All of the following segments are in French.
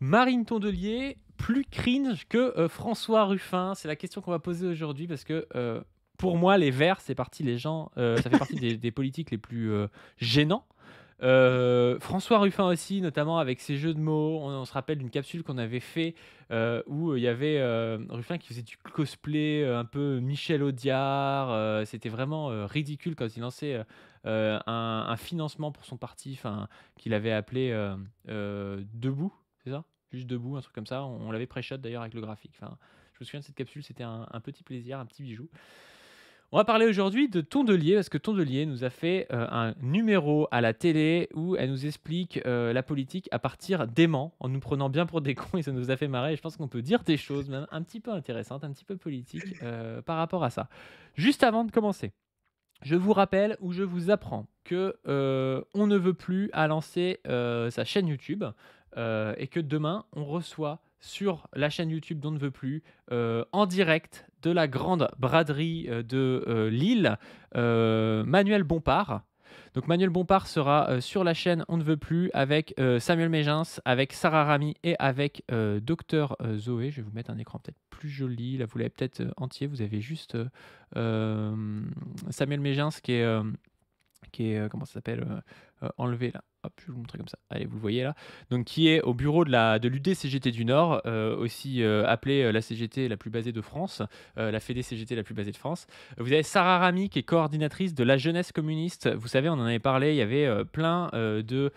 Marine Tondelier, plus cringe que François Ruffin? C'est la question qu'on va poser aujourd'hui parce que pour moi, les Verts, ça fait partie des politiques les plus gênants. François Ruffin aussi, notamment avec ses jeux de mots. On se rappelle d'une capsule qu'on avait fait où il y avait Ruffin qui faisait du cosplay un peu Michel Audiard. C'était vraiment ridicule quand il lançait un financement pour son parti, qu'il avait appelé Debout, c'est ça? Juste Debout, un truc comme ça. On l'avait pré-shot d'ailleurs avec le graphique. Je me souviens de cette capsule, c'était un petit plaisir, un petit bijou. On va parler aujourd'hui de Tondelier, parce que Tondelier nous a fait un numéro à la télé où elle nous explique la politique à partir d'aimants, en nous prenant bien pour des cons, et ça nous a fait marrer. Et je pense qu'on peut dire des choses même un petit peu intéressantes, un petit peu politiques par rapport à ça. Juste avant de commencer, je vous rappelle ou je vous apprends que On ne veut plus a lancé sa chaîne YouTube et que demain on reçoit sur la chaîne YouTube d'On ne veut plus en direct de la grande braderie de Lille, Manuel Bompard. Donc Manuel Bompard sera sur la chaîne On ne veut plus avec Samuel Mégens, avec Sarah Rami et avec Docteur Zoé. Je vais vous mettre un écran peut-être plus joli. Là, vous l'avez peut-être entier. Vous avez juste Samuel Mégens qui est comment ça s'appelle enlevé là. Hop, je vais vous montrer comme ça. Allez, vous le voyez là. Donc, qui est au bureau de l'UD-CGT du Nord, aussi appelée la CGT la plus basée de France, la Fédé-CGT la plus basée de France. Vous avez Sarah Rami, qui est coordinatrice de la jeunesse communiste. Vous savez, on en avait parlé, il y avait plein de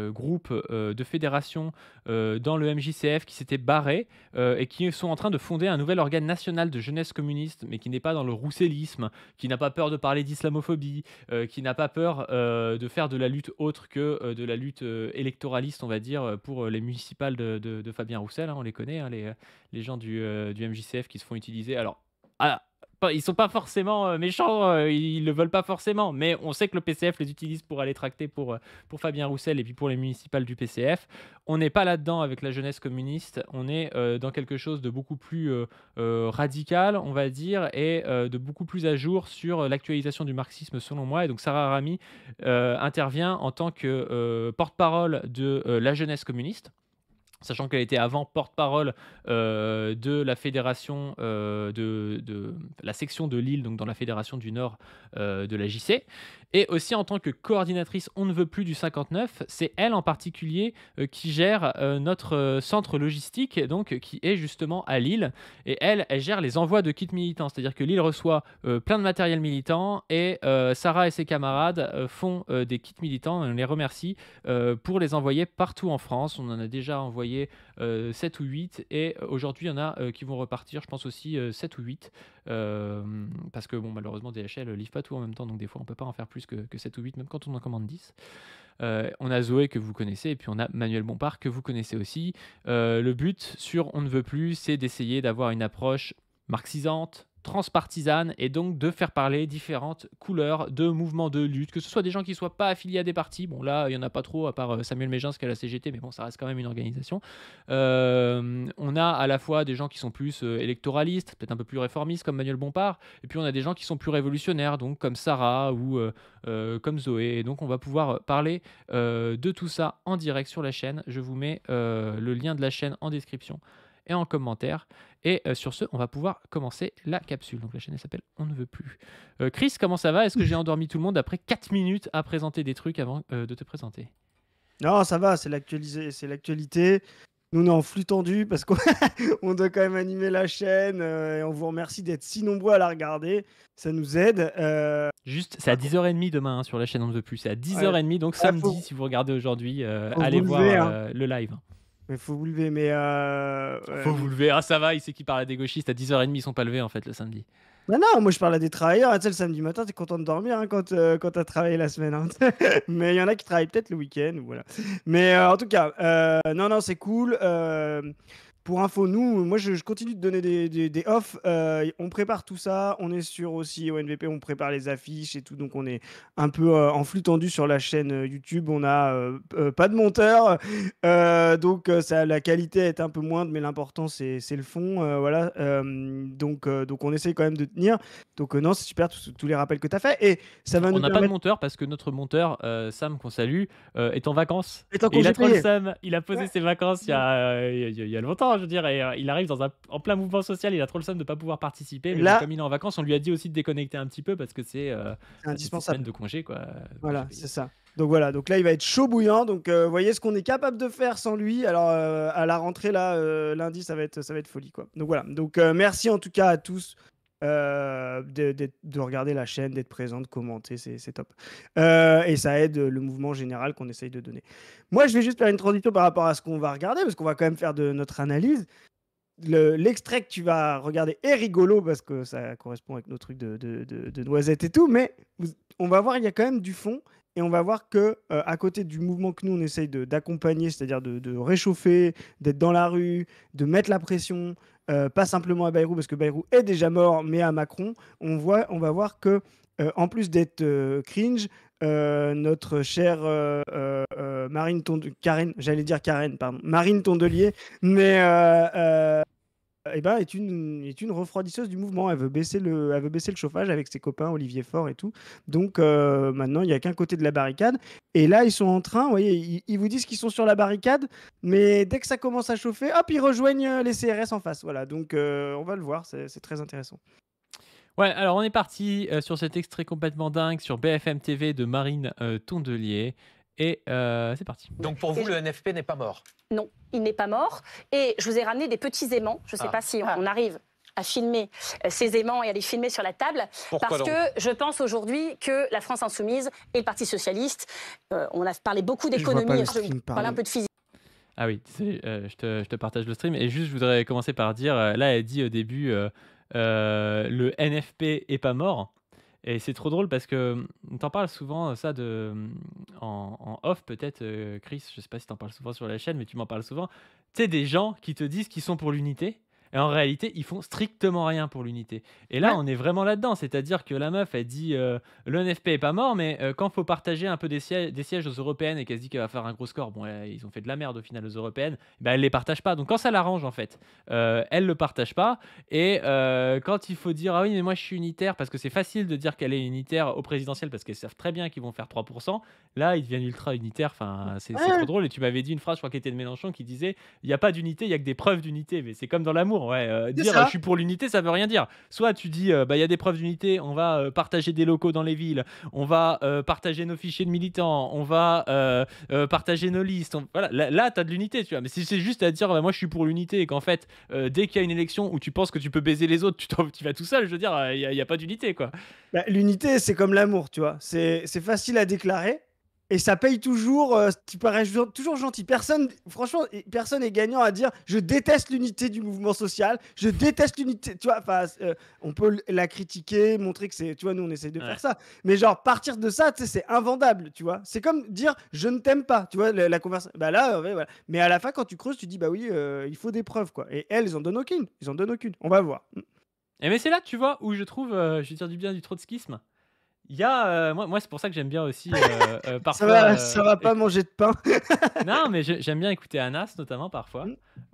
groupes, de fédérations dans le MJCF qui s'étaient barrés et qui sont en train de fonder un nouvel organe national de jeunesse communiste, mais qui n'est pas dans le roussellisme, qui n'a pas peur de parler d'islamophobie, qui n'a pas peur de faire de la lutte autre que de la lutte électoraliste, on va dire, pour les municipales de Fabien Roussel, hein, on les connaît, hein, les gens du MJCF qui se font utiliser. Alors, ah, ils sont pas forcément méchants, ils le veulent pas forcément, mais on sait que le PCF les utilise pour aller tracter pour Fabien Roussel et puis pour les municipales du PCF. On n'est pas là-dedans avec la jeunesse communiste, on est dans quelque chose de beaucoup plus radical, on va dire, et de beaucoup plus à jour sur l'actualisation du marxisme, selon moi. Et donc Sarah Rami intervient en tant que porte-parole de la jeunesse communiste, sachant qu'elle était avant porte-parole de la fédération de la section de Lille, donc dans la fédération du Nord de la JC, et aussi en tant que coordinatrice On ne veut plus du 59. C'est elle en particulier qui gère notre centre logistique, donc qui est justement à Lille, et elle gère les envois de kits militants, c'est-à-dire que Lille reçoit plein de matériel militant, et Sarah et ses camarades font des kits militants, et on les remercie pour les envoyer partout en France. On en a déjà envoyé 7 ou 8, et aujourd'hui il y en a qui vont repartir, je pense aussi 7 ou 8, parce que bon, malheureusement DHL ne livre pas tout en même temps, donc des fois on peut pas en faire plus que 7 ou 8, même quand on en commande 10. On a Zoé que vous connaissez, et puis on a Manuel Bompard que vous connaissez aussi. Le but sur On ne veut plus, c'est d'essayer d'avoir une approche marxisante, transpartisane, et donc de faire parler différentes couleurs de mouvements de lutte, que ce soit des gens qui ne soient pas affiliés à des partis. Bon, là, il n'y en a pas trop, à part Samuel Mégens qui a la CGT, mais bon, ça reste quand même une organisation. On a à la fois des gens qui sont plus électoralistes, peut-être un peu plus réformistes, comme Manuel Bompard, et puis on a des gens qui sont plus révolutionnaires, donc comme Sarah ou comme Zoé. Et donc, on va pouvoir parler de tout ça en direct sur la chaîne. Je vous mets le lien de la chaîne en description et en commentaire. Et sur ce, on va pouvoir commencer la capsule. Donc la chaîne elle s'appelle On ne veut plus. Chris, comment ça va? Est-ce que j'ai endormi tout le monde après 4 minutes à présenter des trucs avant de te présenter? Non, ça va, c'est l'actualité. Nous, on est en flux tendu parce qu'on on doit quand même animer la chaîne et on vous remercie d'être si nombreux à la regarder. Ça nous aide. Juste, c'est à 10h30 demain sur la chaîne On ne veut plus. C'est à Ouais, 10h30, donc ouais, samedi, si vous regardez aujourd'hui, faut allez vous voir lever, hein. le live. Mais faut vous lever. Mais Faut vous lever. Ah, ça va, il sait qui parle à des gauchistes. À 10h30, ils sont pas levés en fait le samedi. bah non, moi je parle à des travailleurs. Tu sais, le samedi matin, t'es content de dormir hein, quand t'as travaillé la semaine, hein. Mais il y en a qui travaillent peut-être le week-end. Voilà. Mais en tout cas, non, non, c'est cool. Pour info, nous, moi, je continue de donner des offs. On prépare tout ça. On est sur aussi ONVP, on prépare les affiches et tout. Donc, on est un peu en flux tendu sur la chaîne YouTube. On a pas de monteur. Ça, la qualité est un peu moindre, mais l'important, c'est le fond. Voilà. Donc, on essaye quand même de tenir. Donc, non, c'est super tous les rappels que tu as fait. Et ça va On nous n'a pas de permettre. monteur parce que notre monteur, Sam, qu'on salue, est en vacances. Et en Et il a congé trop le payé. seum. Il a posé Ouais. ses vacances il y a longtemps, je veux dire, et il arrive en plein mouvement social. Il a trop le seum de ne pas pouvoir participer. Mais bon, Là, comme il est en vacances, on lui a dit aussi de déconnecter un petit peu parce que c'est c'est ses semaines indispensable. de congé, quoi, de congé Voilà, payé. c'est ça. Donc voilà, donc là il va être chaud bouillant. Donc vous voyez ce qu'on est capable de faire sans lui. Alors à la rentrée là, lundi, ça va être folie quoi. Donc voilà. Donc merci en tout cas à tous de regarder la chaîne, d'être présent, de commenter, c'est top. Et ça aide le mouvement général qu'on essaye de donner. Moi je vais juste faire une transition par rapport à ce qu'on va regarder, parce qu'on va quand même faire de notre analyse. L'extrait que tu vas regarder est rigolo parce que ça correspond avec nos trucs de noisettes et tout, mais on va voir, il y a quand même du fond. Et on va voir que à côté du mouvement que nous on essaye d'accompagner, c'est-à-dire de réchauffer, d'être dans la rue, de mettre la pression, pas simplement à Bayrou parce que Bayrou est déjà mort, mais à Macron, on va voir que en plus d'être cringe, notre chère Karen, j'allais dire Karen, pardon, Marine Tondelier, mais eh ben, est une refroidisseuse du mouvement. Elle veut baisser le chauffage avec ses copains Olivier Faure et tout. Donc maintenant, il n'y a qu'un côté de la barricade. Et là, ils sont en train, vous voyez, ils vous disent qu'ils sont sur la barricade, mais dès que ça commence à chauffer, hop, ils rejoignent les CRS en face. Voilà, donc on va le voir, c'est très intéressant. Ouais, alors on est parti sur cet extrait complètement dingue sur BFM TV de Marine Tondelier. Et c'est parti. Donc pour vous, Et le NFP n'est pas mort? Non, il n'est pas mort. Et je vous ai ramené des petits aimants. Je ne sais pas si on arrive à filmer ces aimants et à les filmer sur la table. Pourquoi parce donc que je pense aujourd'hui que la France Insoumise et le Parti Socialiste, on a parlé beaucoup d'économie, Je vois pas le stream, je parle un peu de physique. Ah oui, je te partage le stream. Et juste, je voudrais commencer par dire, là, elle dit au début, le NFP est pas mort. Et c'est trop drôle parce que t'en parles souvent, ça, en off peut-être, Chris, je sais pas si t'en parles souvent sur la chaîne, mais tu m'en parles souvent. Tu sais, des gens qui te disent qu'ils sont pour l'unité. Et en réalité, ils font strictement rien pour l'unité. Et là, Ouais. on est vraiment là-dedans. C'est-à-dire que la meuf, elle dit le NFP est pas mort, mais quand faut partager un peu des sièges aux européennes et qu'elle se dit qu'elle va faire un gros score, bon, ils ont fait de la merde au final aux européennes, ben, elle les partage pas. Donc quand ça l'arrange, en fait, elle le partage pas. Et quand il faut dire ah oui, mais moi je suis unitaire, parce que c'est facile de dire qu'elle est unitaire au présidentiel parce qu'elles savent très bien qu'ils vont faire 3%, là, ils deviennent ultra unitaires. Enfin, c'est trop Ouais. drôle. Et tu m'avais dit une phrase, je crois, qui était de Mélenchon, qui disait il n'y a pas d'unité, il y a que des preuves d'unité. Mais c'est comme dans l'amour. Ouais, C'est dire je ça. suis pour l'unité, ça veut rien dire. Soit tu dis bah il y a des preuves d'unité, on va partager des locaux dans les villes, on va partager nos fichiers de militants, on va partager nos listes. Voilà, là tu as de l'unité, tu vois. Mais si c'est juste à dire bah, moi je suis pour l'unité et qu'en fait dès qu'il y a une élection où tu penses que tu peux baiser les autres, tu vas tout seul, je veux dire, il y a pas d'unité quoi. Bah, l'unité, c'est comme l'amour, tu vois. C'est facile à déclarer et ça paye toujours. Tu parais toujours gentil. Franchement, personne est gagnant à dire je déteste l'unité du mouvement social, je déteste l'unité. Tu vois, enfin, on peut la critiquer, montrer que c'est. Tu vois, nous, on essaye de Ouais. faire ça. Mais genre, partir de ça, tu sais, c'est invendable, tu vois. C'est comme dire je ne t'aime pas, tu vois, la conversation. Bah là, ouais, voilà. Mais à la fin, quand tu creuses, tu dis bah oui, il faut des preuves, quoi. Et elles, ils en donnent aucune. Ils en donnent aucune. On va voir. Et mais c'est là, tu vois, où je trouve, je vais dire du bien du trotskisme. Il y a, moi c'est pour ça que j'aime bien aussi parfois. Ça va pas manger de pain. Non, mais j'aime bien écouter Anas, notamment, parfois.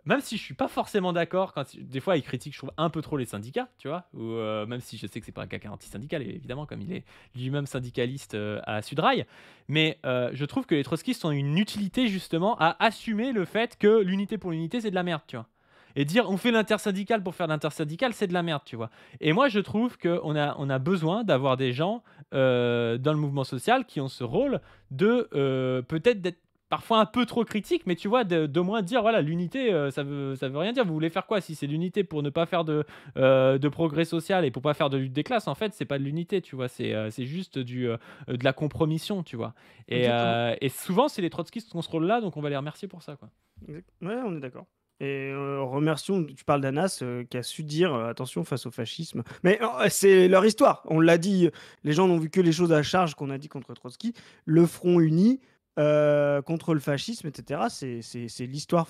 Même si je suis pas forcément d'accord, des fois il critique, je trouve, un peu trop les syndicats, tu vois, ou même si je sais que c'est pas un caca anti-syndical, évidemment, comme il est lui-même syndicaliste à Sudrail, mais je trouve que les trotskistes ont une utilité, justement, à assumer le fait que l'unité pour l'unité, c'est de la merde, tu vois. Et dire on fait l'intersyndical pour faire l'intersyndical, c'est de la merde, tu vois. Et moi, je trouve on a besoin d'avoir des gens dans le mouvement social qui ont ce rôle de peut-être d'être parfois un peu trop critique, mais tu vois, de moins dire voilà, l'unité, ça veut rien dire. Vous voulez faire quoi? Si c'est l'unité pour ne pas faire de progrès social et pour pas faire de lutte des classes, en fait, c'est pas de l'unité, tu vois. C'est juste de la compromission, tu vois. Exactement. Et souvent, c'est les trotskistes qui ont ce rôle-là, donc on va les remercier pour ça, quoi. Ouais, on est d'accord. Et remercions, tu parles d'Anas qui a su dire attention face au fascisme. Mais c'est leur histoire. On l'a dit, les gens n'ont vu que les choses à charge qu'on a dit contre Trotsky. Le Front uni, contre le fascisme, etc. C'est l'histoire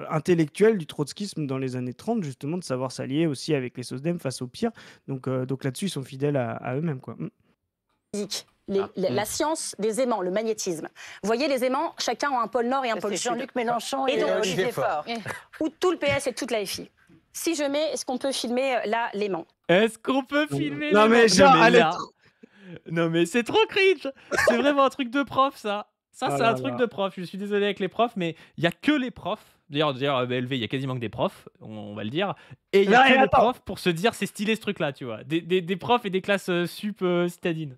intellectuelle du trotskisme dans les années 30, justement, de savoir s'allier aussi avec les SOSDEM face au pire. Donc là-dessus, ils sont fidèles à eux-mêmes, quoi. Physique. La science des aimants, le magnétisme. Vous voyez, les aimants, chacun a un pôle nord et un pôle sud. Jean-Luc Mélenchon Et et donc, Olivier Faure. Ou tout le PS et toute la FI. Si je mets, est-ce qu'on peut filmer là l'aimant? Est-ce qu'on peut filmer Non, mais l'aimant? genre, Non, mais allez, là- Non mais c'est trop cringe. C'est vraiment un truc de prof ça. Ça Oh c'est là un truc là. de prof. Je suis désolé avec les profs, mais il y a que les profs. D'ailleurs, BLV, il y a quasiment que des profs, on va le dire. Et il y a Non, que et les attends. profs pour se dire c'est stylé ce truc-là, tu vois. Des profs et des classes sup citadines.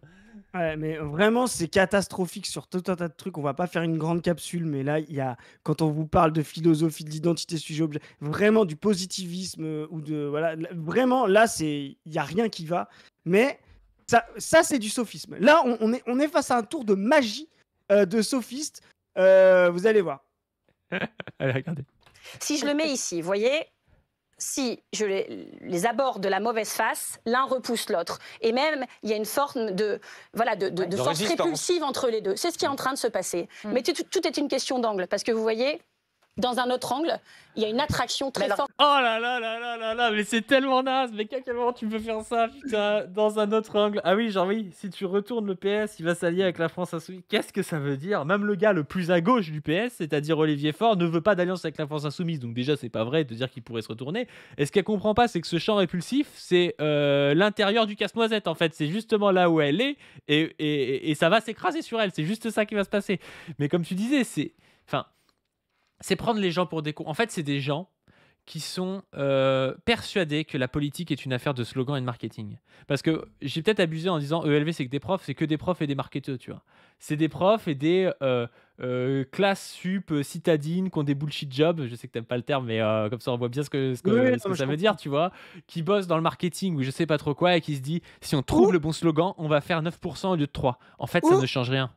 Ouais, mais vraiment, c'est catastrophique sur tout un tas de trucs. On va pas faire une grande capsule, mais là, il y a, quand on vous parle de philosophie, de l'identité sujet-objet, vraiment du positivisme ou de voilà, vraiment là, il y a rien qui va. Mais ça c'est du sophisme. Là, on est face à un tour de magie de sophiste. Vous allez voir. Allez, regardez. Si je le mets ici, vous voyez, si je les aborde de la mauvaise face, l'un repousse l'autre. Et même, il y a une forme de force résistance. répulsive entre les deux. C'est ce qui est en train de se passer. Mais tout est une question d'angle. Parce que vous voyez, dans un autre angle, il y a une attraction très forte. Oh là là là là là là, mais c'est tellement naze. Mais à quel moment tu peux faire ça, putain, dans un autre angle? Ah oui, genre oui, si tu retournes le PS, il va s'allier avec la France Insoumise. Qu'est-ce que ça veut dire? Même le gars le plus à gauche du PS, c'est-à-dire Olivier Faure, ne veut pas d'alliance avec la France Insoumise. Donc déjà, c'est pas vrai de dire qu'il pourrait se retourner. Et ce qu'elle comprend pas, c'est que ce champ répulsif, c'est l'intérieur du casse-noisette, en fait. C'est justement là où elle est, et ça va s'écraser sur elle. C'est juste ça qui va se passer. Mais comme tu disais, c'est prendre les gens pour des cons. En fait, c'est des gens qui sont persuadés que la politique est une affaire de slogan et de marketing. Parce que j'ai peut-être abusé en disant ELV, c'est que des profs, c'est que des profs et des marketeurs, tu vois. C'est des profs et des classes sup citadines qui ont des bullshit jobs. Je sais que t'aimes pas le terme, mais comme ça, on voit bien ce que ça veut dire, tu vois. Qui bossent dans le marketing ou je sais pas trop quoi et qui se dit, si on trouve le bon slogan, on va faire 9% au lieu de 3. En fait, ça ne change rien.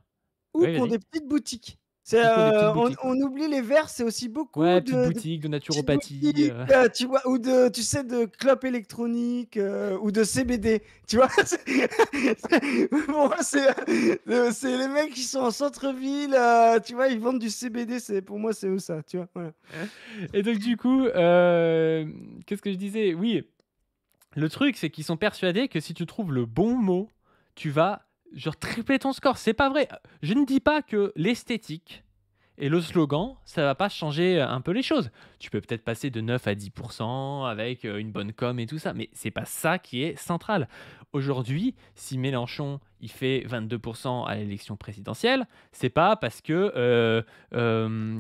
Ou Oui, qui ont vas-y. des petites boutiques. Qui ont des petites boutiques. On oublie les verres, c'est aussi beaucoup Ouais, de petite boutique de naturopathie. boutiques, tu vois, ou tu sais, de clopes électroniques ou de CBD, tu vois. Pour moi, c'est les mecs qui sont en centre-ville, tu vois, ils vendent du CBD, pour moi, c'est eux ça, tu vois. Voilà. Et donc du coup, qu'est-ce que je disais? Oui, le truc, c'est qu'ils sont persuadés que si tu trouves le bon mot, tu vas genre tripler ton score. C'est pas vrai. Je ne dis pas que l'esthétique et le slogan, ça va pas changer un peu les choses. Tu peux peut-être passer de 9 à 10% avec une bonne com et tout ça, mais c'est pas ça qui est central. Aujourd'hui, si Mélenchon il fait 22% à l'élection présidentielle, c'est pas parce que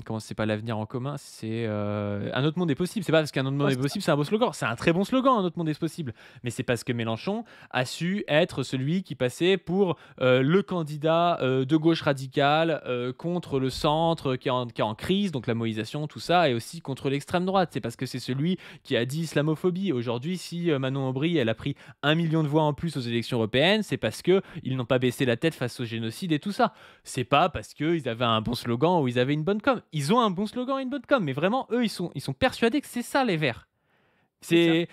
comment c'est pas l'avenir en commun, c'est un autre monde est possible. C'est pas parce qu'un autre monde est possible, c'est un beau slogan. C'est un très bon slogan, un autre monde est possible. Mais c'est parce que Mélenchon a su être celui qui passait pour le candidat de gauche radicale contre le centre qui est en crise, donc la moïsation, tout ça, et aussi contre l'extrême droite. C'est parce que c'est celui qui a dit islamophobie. Aujourd'hui, si Manon Aubry elle a pris 1 million de voix en plus aux élections européennes, c'est parce que ils n'ont pas baissé la tête face au génocide et tout ça. C'est pas parce qu'ils avaient un bon slogan ou ils avaient une bonne com. Ils ont un bon slogan et une bonne com, mais vraiment, eux, ils sont persuadés que c'est ça les Verts. Mais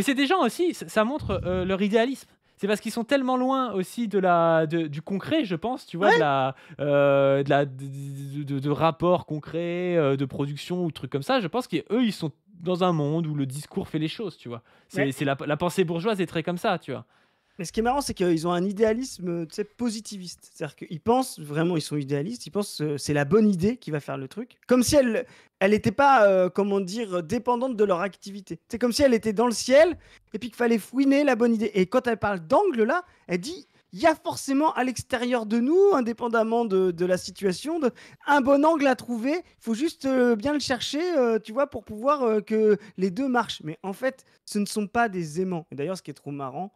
c'est des gens aussi, ça montre leur idéalisme. C'est parce qu'ils sont tellement loin aussi du concret, je pense, tu vois, Ouais. de rapports concrets, de production ou de trucs comme ça. Je pense qu'eux, ils sont dans un monde où le discours fait les choses, tu vois. Ouais. C'est la pensée bourgeoise est très comme ça, tu vois. Mais ce qui est marrant, c'est qu'ils ont un idéalisme, tu sais, positiviste. C'est-à-dire qu'ils pensent vraiment, ils sont idéalistes, ils pensent que c'est la bonne idée qui va faire le truc. Comme si elle n'était pas, comment dire, dépendante de leur activité. C'est comme si elle était dans le ciel et puis qu'il fallait fouiner la bonne idée. Et quand elle parle d'angle, là, elle dit, il y a forcément à l'extérieur de nous, indépendamment de la situation, un bon angle à trouver. Il faut juste bien le chercher, tu vois, pour pouvoir que les deux marchent. Mais en fait, ce ne sont pas des aimants. Et d'ailleurs, ce qui est trop marrant,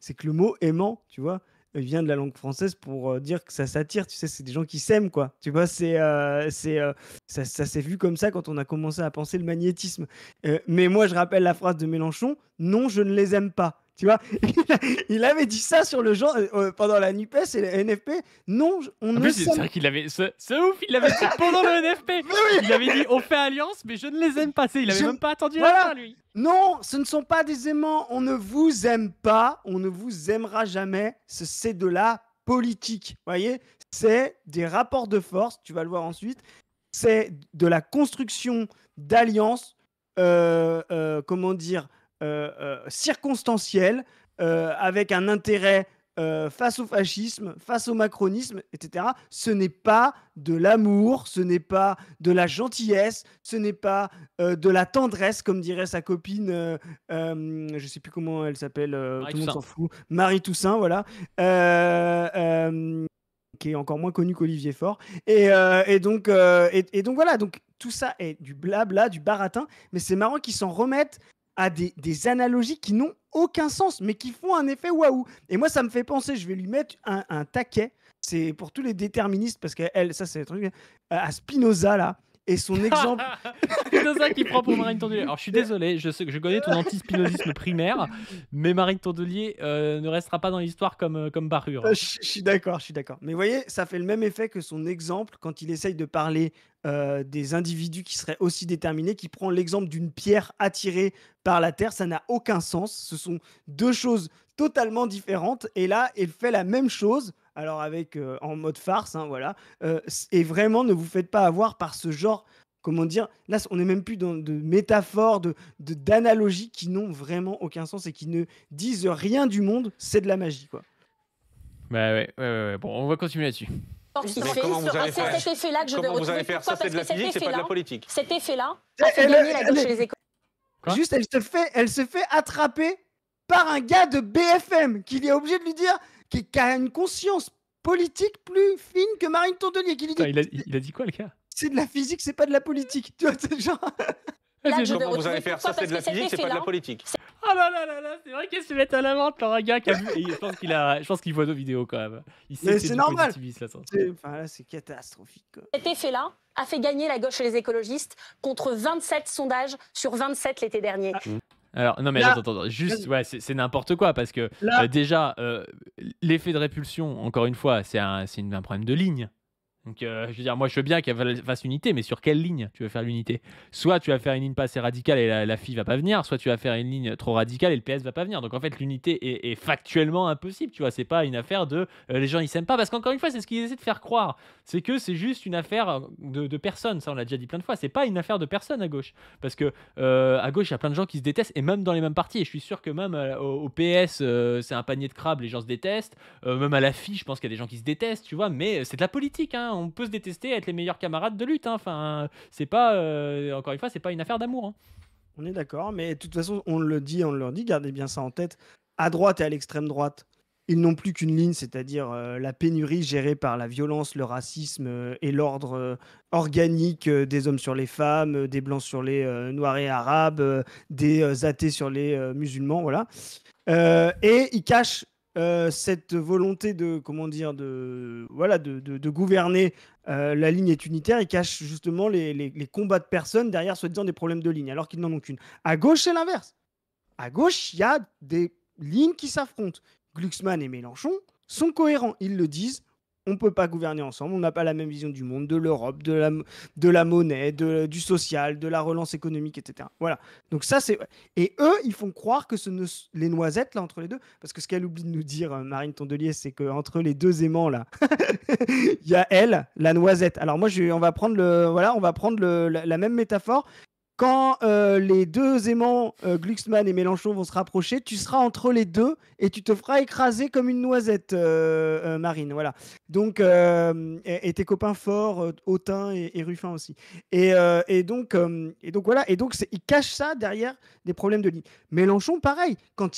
c'est que le mot aimant, tu vois, vient de la langue française pour dire que ça s'attire. Tu sais, c'est des gens qui s'aiment, quoi. Tu vois, ça s'est vu comme ça quand on a commencé à penser le magnétisme. Mais moi, je rappelle la phrase de Mélenchon, non, je ne les aime pas. Tu vois, il avait dit ça sur le genre pendant la NUPES et la NFP. Non, on En ne plus, c'est s'aime vrai qu'il avait ce ouf, il l'avait fait pendant le NFP. Il avait dit on fait alliance, mais je ne les aime pas. Il avait même pas attendu la fin, lui. Non, ce ne sont pas des aimants. On ne vous aime pas. On ne vous aimera jamais. C'est de la politique. Voyez, c'est des rapports de force, tu vas le voir ensuite, c'est de la construction d'alliances, comment dire, circonstancielles, avec un intérêt face au fascisme, face au macronisme, etc. Ce n'est pas de l'amour, ce n'est pas de la gentillesse, ce n'est pas de la tendresse, comme dirait sa copine, je ne sais plus comment elle s'appelle, Marie tout le monde Toussaint. s'en fout, Marie Toussaint, voilà. Euh, euh, qui est encore moins connu qu'Olivier Faure. Et donc voilà, donc tout ça est du blabla, du baratin, mais c'est marrant qu'ils s'en remettent à des analogies qui n'ont aucun sens, mais qui font un effet waouh. Et moi, ça me fait penser, je vais lui mettre un taquet, c'est pour tous les déterministes, parce que elle, ça c'est le truc, à Spinoza, là, et son exemple. Spinoza qui prend pour Marine Tondelier. Alors je suis désolé, je sais que je connais ton anti-spinozisme primaire, mais Marine Tondelier ne restera pas dans l'histoire comme Barrure. Je suis d'accord, je suis d'accord. Mais vous voyez, ça fait le même effet que son exemple quand il essaye de parler des individus qui seraient aussi déterminés, qui prend l'exemple d'une pierre attirée par la Terre. Ça n'a aucun sens. Ce sont deux choses totalement différentes. Et là, il fait la même chose, alors avec en mode farce, hein, voilà. Et vraiment, ne vous faites pas avoir par ce genre. Comment dire? Là, on n'est même plus dans de métaphores, d'analogies qui n'ont vraiment aucun sens et qui ne disent rien du monde. C'est de la magie, quoi. Bah ouais. Bon, on va continuer là-dessus. Qui Mais fait comment vous allez c'est faire cet effet-là que je vais Comment vous retrouver. allez faire Pourquoi? ça? C'est de la Parce que physique, c'est pas de la politique. cet effet-là a fait Elle- gagner la elle- gauche et les écoles. Quoi? Juste, elle se fait attraper par un gars de BFM qui est obligé de lui dire, qui a une conscience politique plus fine que Marine Tondelier, qui lui dit Attends, il a dit quoi, le gars? c'est de la physique, c'est pas de la politique. Tu vois, c'est genre. Là que je vais Comment vous allez retrouver. faire ça? Pourquoi? C'est de la Parce que cet physique, c'est pas de la effet-là, politique. Oh là, c'est vrai qu'elle se met à la vente par un gars qui a vu. Et je pense qu'il voit nos vidéos quand même. Il sait Mais que c'est c'est du normal. positivisme là. Enfin, là, c'est catastrophique, quoi. cet effet-là a fait gagner la gauche et les écologistes contre 27 sondages sur 27 l'été dernier. Alors, non mais Là- attends, juste, ouais, c'est n'importe quoi parce que Là- déjà, l'effet de répulsion, encore une fois, c'est un problème de ligne. Donc, je veux dire, moi je veux bien qu'elle fasse l'unité, mais sur quelle ligne tu veux faire l'unité? Soit tu vas faire une ligne pas assez radicale et la fille va pas venir, soit tu vas faire une ligne trop radicale et le PS va pas venir. Donc en fait, l'unité est factuellement impossible, tu vois. C'est pas une affaire de les gens ils s'aiment pas, parce qu'encore une fois, c'est ce qu'ils essaient de faire croire. C'est que c'est juste une affaire de personnes, ça on l'a déjà dit plein de fois. C'est pas une affaire de personnes à gauche, parce que à gauche il y a plein de gens qui se détestent, et même dans les mêmes partis. Et je suis sûr que même au PS, c'est un panier de crabes, les gens se détestent. Même à la fille, je pense qu'il y a des gens qui se détestent, tu vois. Mais c'est de la politique, hein. On peut se détester, être les meilleurs camarades de lutte, hein. Enfin, c'est pas, encore une fois, c'est pas une affaire d'amour, hein. On est d'accord, mais de toute façon, on le dit, gardez bien ça en tête. À droite et à l'extrême droite, ils n'ont plus qu'une ligne, c'est-à-dire la pénurie gérée par la violence, le racisme et l'ordre organique des hommes sur les femmes, des blancs sur les noirs et arabes, des athées sur les musulmans, voilà. Et ils cachent cette volonté de, comment dire, de gouverner. La ligne est unitaire, ils cachent justement les combats de personnes derrière soi-disant des problèmes de ligne, alors qu'ils n'en ont qu'une. À gauche, c'est l'inverse. À gauche, il y a des lignes qui s'affrontent. Glucksmann et Mélenchon sont cohérents. Ils le disent, on ne peut pas gouverner ensemble, on n'a pas la même vision du monde, de l'Europe, de la monnaie, du social, de la relance économique, etc. Voilà. Donc ça, c'est... Et eux, ils font croire que les noisettes, là, entre les deux, parce que ce qu'elle oublie de nous dire, Marine Tondelier, c'est qu'entre les deux aimants, là, il y a elle, la noisette. Alors moi, on va prendre, la même métaphore. Quand les deux aimants, Glucksmann et Mélenchon, vont se rapprocher, tu seras entre les deux et tu te feras écraser comme une noisette, Marine. Voilà. Donc, et tes copains forts, Autain et Ruffin aussi. Et donc voilà. Et donc, ils cachent ça derrière des problèmes de ligne. Mélenchon, pareil. Quand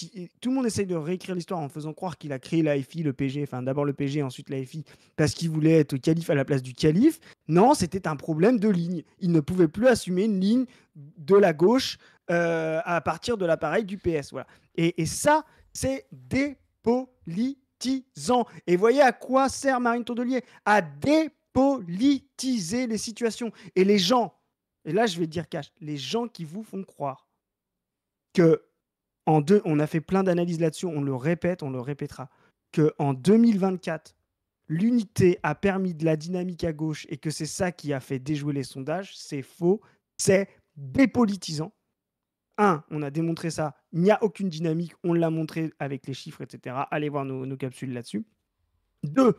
tout le monde essaye de réécrire l'histoire en faisant croire qu'il a créé l'AFI, le PG, enfin d'abord le PG, ensuite l'AFI, parce qu'il voulait être calife à la place du calife. Non, c'était un problème de ligne. Il ne pouvait plus assumer une ligne de la gauche à partir de l'appareil du PS. Voilà. Et ça, c'est dépolitisant. Et voyez à quoi sert Marine Tondelier? À dépolitiser les situations. Et les gens, et là je vais dire cash, les gens qui vous font croire que on a fait plein d'analyses là-dessus, on le répète, on le répétera, qu'en 2024, l'unité a permis de la dynamique à gauche et que c'est ça qui a fait déjouer les sondages, c'est faux, c'est dépolitisant. On a démontré ça, il n'y a aucune dynamique, on l'a montré avec les chiffres, etc. Allez voir nos capsules là-dessus. 2,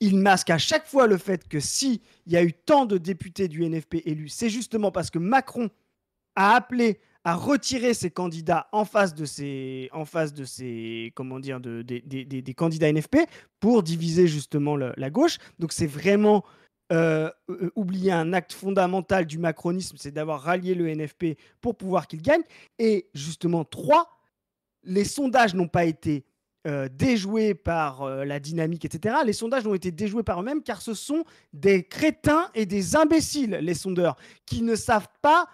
il masque à chaque fois le fait que si il y a eu tant de députés du NFP élus, c'est justement parce que Macron a appelé à retirer ses candidats en face de ces comment dire, des candidats NFP pour diviser justement la gauche. Donc c'est vraiment oublier un acte fondamental du macronisme, c'est d'avoir rallié le NFP pour pouvoir qu'il gagne. Et justement, 3, les sondages n'ont pas été déjoués par la dynamique, etc. Les sondages ont été déjoués par eux-mêmes car ce sont des crétins et des imbéciles, les sondeurs, qui ne savent pas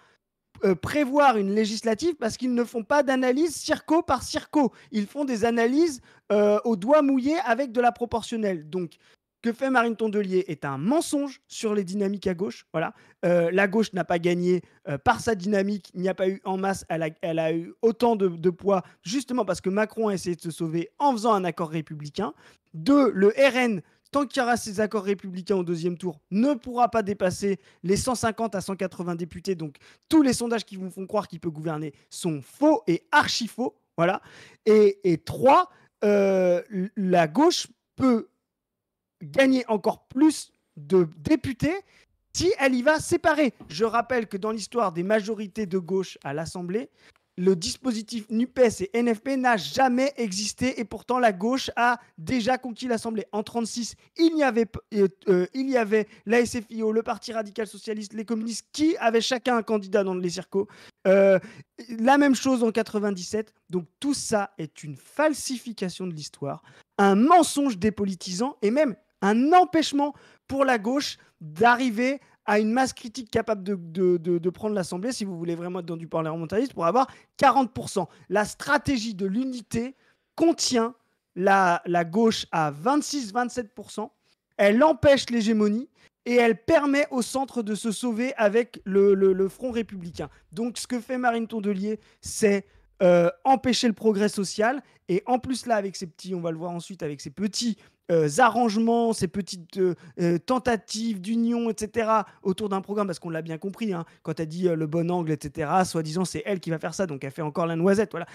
prévoir une législative parce qu'ils ne font pas d'analyse circo par circo. Ils font des analyses au doigt mouillé avec de la proportionnelle. Donc, que fait Marine Tondelier est un mensonge sur les dynamiques à gauche. Voilà. La gauche n'a pas gagné par sa dynamique. Il n'y a pas eu en masse. Elle a eu autant de poids justement parce que Macron a essayé de se sauver en faisant un accord républicain. 2, le RN, tant qu'il y aura ces accords républicains au deuxième tour, ne pourra pas dépasser les 150 à 180 députés. Donc, tous les sondages qui vous font croire qu'il peut gouverner sont faux et archi faux. Voilà. Et 3, la gauche peut gagner encore plus de députés si elle y va séparer. Je rappelle que dans l'histoire des majorités de gauche à l'Assemblée, le dispositif NUPES et NFP n'a jamais existé et pourtant la gauche a déjà conquis l'Assemblée. En 1936, il y avait la SFIO, le Parti radical socialiste, les communistes qui avaient chacun un candidat dans les circos. La même chose en 1997. Donc tout ça est une falsification de l'histoire, un mensonge dépolitisant et même un empêchement pour la gauche d'arriver à une masse critique capable de prendre l'Assemblée, si vous voulez vraiment être dans du parlementarisme, pour avoir 40%. La stratégie de l'unité contient la gauche à 26-27%. Elle empêche l'hégémonie et elle permet au centre de se sauver avec le Front républicain. Donc ce que fait Marine Tondelier, c'est empêcher le progrès social. Et en plus là, avec ces petits, on va le voir ensuite, avec ces petits arrangements, ces petites tentatives d'union, etc., autour d'un programme, parce qu'on l'a bien compris, hein, quand elle dit le bon angle, etc., soi-disant, c'est elle qui va faire ça, donc elle fait encore la noisette, voilà.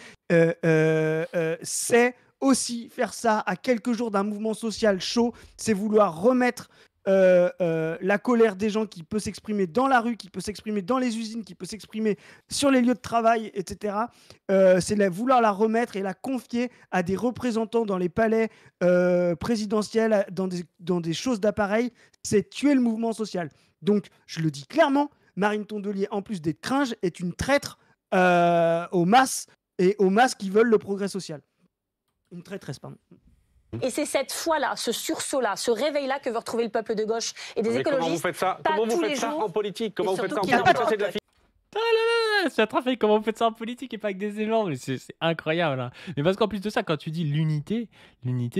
C'est aussi faire ça à quelques jours d'un mouvement social chaud, c'est vouloir remettre la colère des gens qui peut s'exprimer dans la rue, qui peut s'exprimer dans les usines, qui peut s'exprimer sur les lieux de travail, etc. C'est vouloir la remettre et la confier à des représentants dans les palais présidentiels, dans des choses d'appareil. C'est tuer le mouvement social. Donc, je le dis clairement, Marine Tondelier, en plus d'être cringe, est une traître aux masses et aux masses qui veulent le progrès social. Une traîtresse, pardon. Et c'est cette foi-là, ce sursaut-là, ce réveil-là que veut retrouver le peuple de gauche et des écologistes. Comment vous faites ça, comment vous faites ça en politique? Comment vous faites ça en politique? Ça, c'est de la C'est un travail, comment vous faites ça en politique et pas avec des éléments, mais c'est incroyable. Hein. Mais parce qu'en plus de ça, quand tu dis l'unité,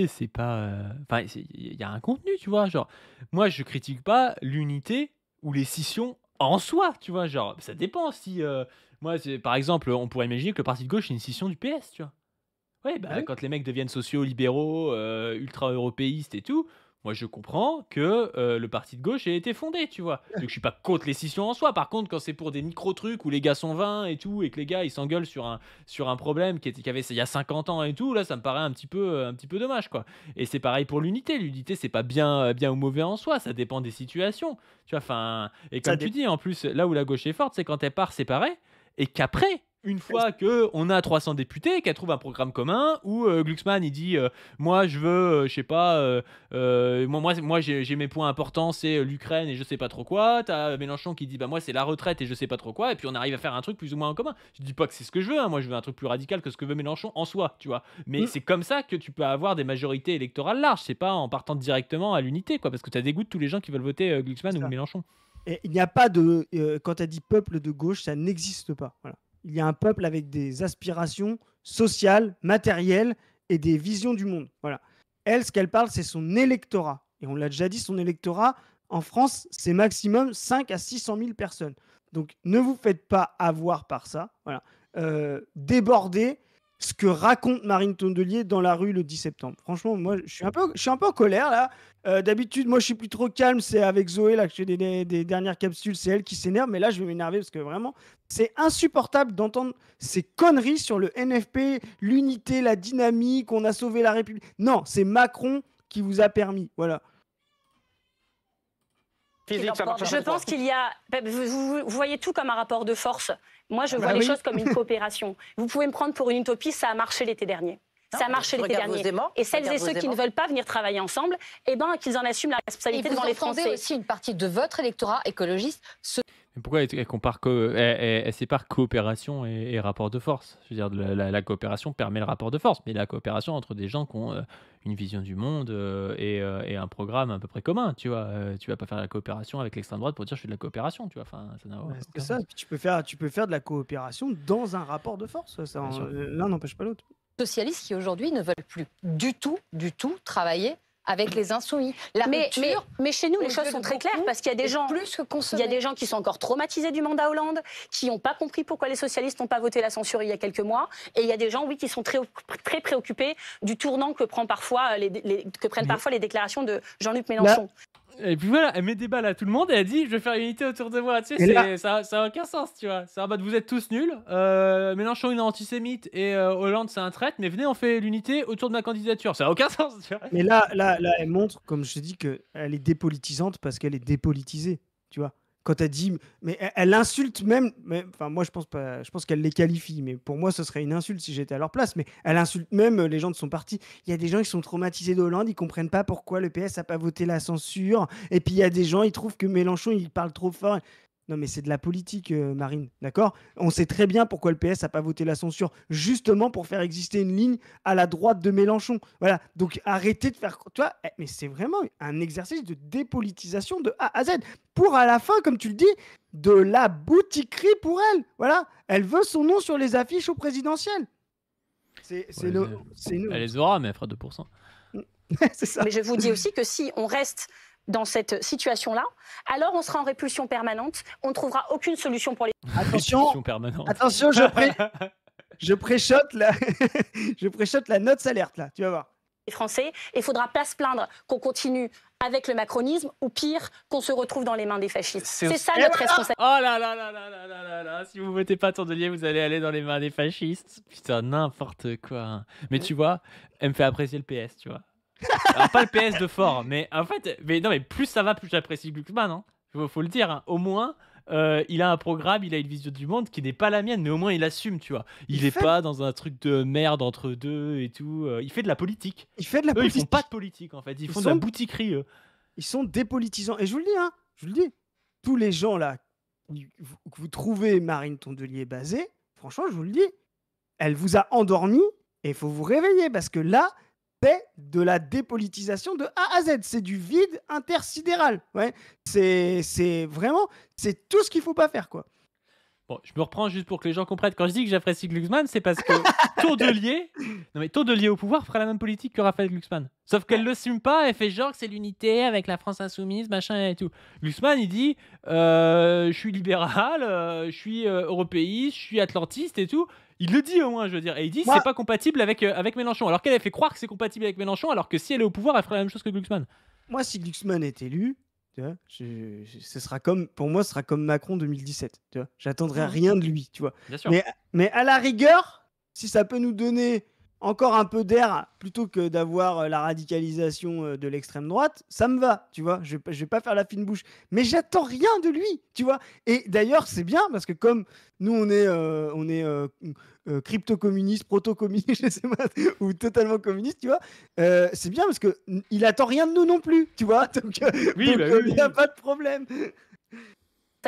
c'est pas. Enfin, il y a un contenu, tu vois. Genre, moi, je critique pas l'unité ou les scissions en soi, tu vois. Genre, ça dépend si. Moi, par exemple, on pourrait imaginer que le parti de gauche, c'est une scission du PS, tu vois. Ouais, bah, Oui. quand les mecs deviennent sociaux, libéraux, ultra-européistes et tout, moi je comprends que le parti de gauche ait été fondé, tu vois. Donc je suis pas contre les scissions en soi. Par contre, quand c'est pour des micro-trucs où les gars sont 20 et tout, et que les gars ils s'engueulent sur un problème qui avait il y a 50 ans et tout, là ça me paraît un petit peu dommage, quoi. Et c'est pareil pour l'unité. L'unité, c'est pas bien ou mauvais en soi, ça dépend des situations. Tu vois, enfin. Et Ça comme tu dis, en plus, là où la gauche est forte, c'est quand elle part séparée et qu'après. Une fois qu'on a 300 députés, qu'elle trouve un programme commun où Glucksmann il dit moi je veux, je sais pas, moi j'ai mes points importants, c'est l'Ukraine et je sais pas trop quoi. T'as Mélenchon qui dit bah moi c'est la retraite et je sais pas trop quoi. Et puis on arrive à faire un truc plus ou moins en commun. Je dis pas que c'est ce que je veux, hein. Moi je veux un truc plus radical que ce que veut Mélenchon en soi, tu vois. Mais c'est comme ça que tu peux avoir des majorités électorales larges. C'est pas en partant directement à l'unité, quoi, parce que t'as dégoût de tous les gens qui veulent voter Glucksmann ou Mélenchon. Et il n'y a pas de. Quand tu as dit peuple de gauche, ça n'existe pas. Voilà. Il y a un peuple avec des aspirations sociales, matérielles et des visions du monde. Voilà. Elle, ce qu'elle parle, c'est son électorat. Et on l'a déjà dit, son électorat, en France, c'est maximum 5 à 600 000 personnes. Donc, ne vous faites pas avoir par ça. Voilà. Débordez ce que raconte Marine Tondelier dans la rue le 10 septembre. Franchement, moi, je suis un peu en colère, là. D'habitude, moi, je suis plus trop calme. C'est avec Zoé, là, que je fais des dernières capsules. C'est elle qui s'énerve. Mais là, je vais m'énerver parce que vraiment, c'est insupportable d'entendre ces conneries sur le NFP, l'unité, la dynamique, on a sauvé la République. Non, c'est Macron qui vous a permis. Voilà. Physique, ça marche Je pense qu'il y a. Vous voyez tout comme un rapport de force. Moi, je vois les choses comme une coopération. Vous pouvez me prendre pour une utopie, ça a marché l'été dernier. Ça a marché l'été dernier. Et celles et ceux qui ne veulent pas venir travailler ensemble, eh ben, qu'ils en assument la responsabilité devant les Français. Vous entendez aussi une partie de votre électorat écologiste Mais pourquoi elle compare elle sépare coopération et rapport de force? Je veux dire, la coopération permet le rapport de force, mais la coopération entre des gens qui ont une vision du monde et un programme à peu près commun, tu vois. Tu vas pas faire la coopération avec l'extrême droite pour dire je fais de la coopération, tu vois. Enfin, ça n'a aucun C'est ça. sens. Puis tu peux faire de la coopération dans un rapport de force. Bien sûr. L'un n'empêche pas l'autre. socialistes qui aujourd'hui ne veulent plus du tout travailler avec les insoumis. Mais chez nous, les choses sont très claires parce qu'il y a des gens, plus que il y a des gens qui sont encore traumatisés du mandat Hollande, qui n'ont pas compris pourquoi les socialistes n'ont pas voté la censure il y a quelques mois, et il y a des gens, oui, qui sont très préoccupés du tournant que prennent parfois les déclarations de Jean-Luc Mélenchon. Et puis voilà, elle met des balles à tout le monde et elle dit je vais faire une unité autour de moi. Tu sais, ça a aucun sens, tu vois. C'est en mode vous êtes tous nuls. Mélenchon il est antisémite et Hollande c'est un traître, mais venez on fait l'unité autour de ma candidature. Ça a aucun sens, tu vois. Mais là, elle montre, comme je te dis, qu'elle est dépolitisante parce qu'elle est dépolitisée, tu vois. Quand elle dit, mais elle insulte même, enfin moi je pense pas, je pense qu'elle les qualifie, mais pour moi ce serait une insulte si j'étais à leur place. Mais elle insulte même les gens de son parti. Il y a des gens qui sont traumatisés de Hollande, ils comprennent pas pourquoi le PS a pas voté la censure. Et puis il y a des gens, ils trouvent que Mélenchon il parle trop fort. Non mais c'est de la politique, Marine, d'accord? On sait très bien pourquoi le PS n'a pas voté la censure, justement pour faire exister une ligne à la droite de Mélenchon. Voilà, donc arrêtez de faire... Tu vois, mais c'est vraiment un exercice de dépolitisation de A à Z. Pour à la fin, comme tu le dis, de la boutiquerie pour elle. Voilà, elle veut son nom sur les affiches au présidentiel. C'est Elle les aura, mais elle fera 2%. C'est ça. Mais je vous dis aussi que si on reste dans cette situation-là, alors on sera en répulsion permanente, on ne trouvera aucune solution pour les... Attention, je préchote la note alerte là, tu vas voir. Français, et il faudra pas se plaindre qu'on continue avec le macronisme ou pire, qu'on se retrouve dans les mains des fascistes. C'est ça notre responsabilité. Oh là là là là là là là là, si vous votez pas Tondelier, vous allez aller dans les mains des fascistes. Putain, n'importe quoi. Mais tu vois, elle me fait apprécier le PS, tu vois. Alors pas le PS de fort, mais en fait, mais plus ça va, plus j'apprécie Glucksmann. Hein. Faut le dire. Hein. Au moins, il a un programme, il a une vision du monde qui n'est pas la mienne, mais au moins il assume, tu vois. Il est pas dans un truc de merde entre deux et tout. Il fait de la politique. Il fait de la politique. Ils font pas de politique en fait. Ils font de la boutiquerie. Ils sont dépolitisants. Et je vous le dis, hein, tous les gens là que vous trouvez Marine Tondelier basée, franchement, je vous le dis, elle vous a endormi et il faut vous réveiller parce que là, c'est de la dépolitisation de A à Z. C'est du vide intersidéral. Ouais. C'est vraiment, c'est tout ce qu'il faut pas faire, quoi. Bon, je me reprends juste pour que les gens comprennent. Quand je dis que j'apprécie Glucksmann, c'est parce que Tondelier au pouvoir ferait la même politique que Raphaël Glucksmann. Sauf qu'elle l'assume pas, elle fait genre que c'est l'unité avec la France insoumise, machin et tout. Glucksmann, il dit je suis libéral, je suis européiste, je suis atlantiste et tout. Il le dit au moins, je veux dire. Et il dit c'est pas compatible avec Mélenchon. Alors qu'elle a fait croire que c'est compatible avec Mélenchon, alors que si elle est au pouvoir, elle ferait la même chose que Glucksmann. Moi, si Glucksmann est élu, tu vois, pour moi, ce sera comme Macron 2017. Tu vois, j'attendrai rien de lui, tu vois. Bien sûr. Mais à la rigueur, si ça peut nous donner encore un peu d'air plutôt que d'avoir la radicalisation de l'extrême droite, ça me va, tu vois. Je vais pas faire la fine bouche, mais j'attends rien de lui, tu vois. Et d'ailleurs, c'est bien parce que comme nous, on est crypto-communiste, proto-communiste, je sais pas, ou totalement communiste, tu vois. C'est bien parce que il attend rien de nous non plus, tu vois. Donc, il n'y a pas de problème.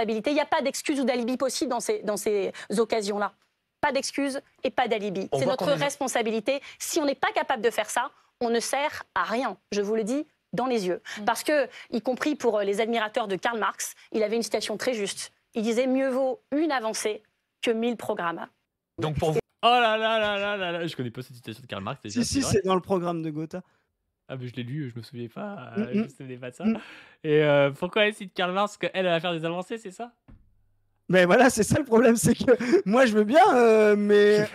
Il n'y a pas d'excuse ou d'alibi possible dans ces occasions-là. Pas d'excuses et pas d'alibi. C'est notre responsabilité. Si on n'est pas capable de faire ça, on ne sert à rien. Je vous le dis dans les yeux. Parce que, y compris pour les admirateurs de Karl Marx, il avait une citation très juste. Il disait « Mieux vaut une avancée que 1000 programmes ». Donc pour vous... Oh là là là là là là, je connais pas cette citation de Karl Marx. Si, c'est dans le programme de Gotha. Ah mais je l'ai lu, je me souvenais pas, je me souvenais pas de ça. Et pourquoi elle cite Karl Marx qu'elle va faire des avancées, c'est ça? Mais voilà, c'est ça le problème, c'est que moi je veux bien, mais...